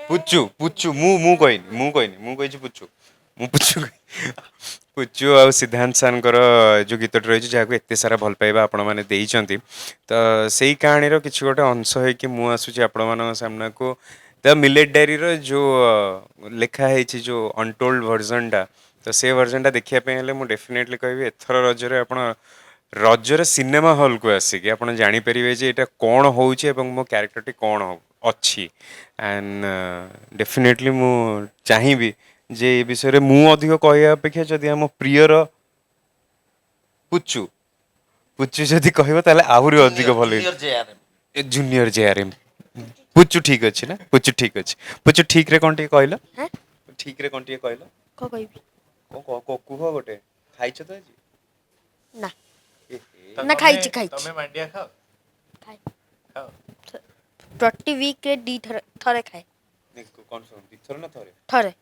ପୁଚୁ ପୁଚୁ ମୁଁ କହିଛି ପୁଚୁ ମୁଁ ପୁଚୁ ପୁଚୁ ଆଉ ସିଦ୍ଧାନ୍ତ ସାର୍ଙ୍କର ଯେଉଁ ଗୀତଟି ରହିଛି ଯାହାକୁ ଏତେ ସାରା ଭଲ ପାଇବା ଆପଣମାନେ ଦେଇଛନ୍ତି ତ ସେଇ କାହାଣୀର କିଛି ଗୋଟେ ଅଂଶ ହେଇକି ମୁଁ ଆସୁଛି ଆପଣମାନଙ୍କ ସାମ୍ନାକୁ ଦ ମିଲେଟ୍ ଡାଏରୀର ଯେଉଁ ଲେଖା ହେଇଛି ଯେଉଁ ଅନଟୋଲ୍ଡ ଭର୍ଜନଟା ତ ସେ ଭର୍ଜନଟା ଦେଖିବା ପାଇଁ ହେଲେ ମୁଁ ଡେଫିନେଟଲି କହିବି ଏଥର ରଜରେ ସିନେମା ହଲ୍କୁ ଆସିକି ଆପଣ ଜାଣିପାରିବେ ଯେ ଏଇଟା କ'ଣ ହେଉଛି ଏବଂ ମୋ କ୍ୟାରେକ୍ଟରଟି କ'ଣ ଅଛି ଆଣ୍ଡ ଡେଫିନେଟଲି ମୁଁ ଚାହିଁବି ଯେ ଏ ବିଷୟରେ ମୁଁ ଅଧିକ କହିବା ଅପେକ୍ଷା ଯଦି ଆମ ପ୍ରିୟର ପୁଚୁ ପୁଚୁ ଯଦି କହିବ ତାହେଲେ ଆହୁରି ଅଧିକ ଭଲ ଜୁନିୟର ଜେଆରଏମ୍ ପୁଚୁ ଠିକ୍ ଅଛି ନା ପୁଚୁ ଠିକ୍ ଅଛି ପୁଚୁ ଠିକ୍ରେ କ'ଣ ଟିକେ କହିଲ ଠିକ୍ରେ କ'ଣ ଟିକେ କହିଲ କ'ଣ କହିବି କୁହ ଗୋଟେ ଖାଇଛ ତ ଆଜି ନା ତମେ ନା ଖାଇଛି ତମେ ମାଣ୍ଡିଆ ଖାଅ ଖାଏ ଖାଅ ପ୍ରତି ୱିକ୍ରେ ଥରେ ଖାଏ କ'ଣ ଦିଥର ନା ଥରେ ଥରେ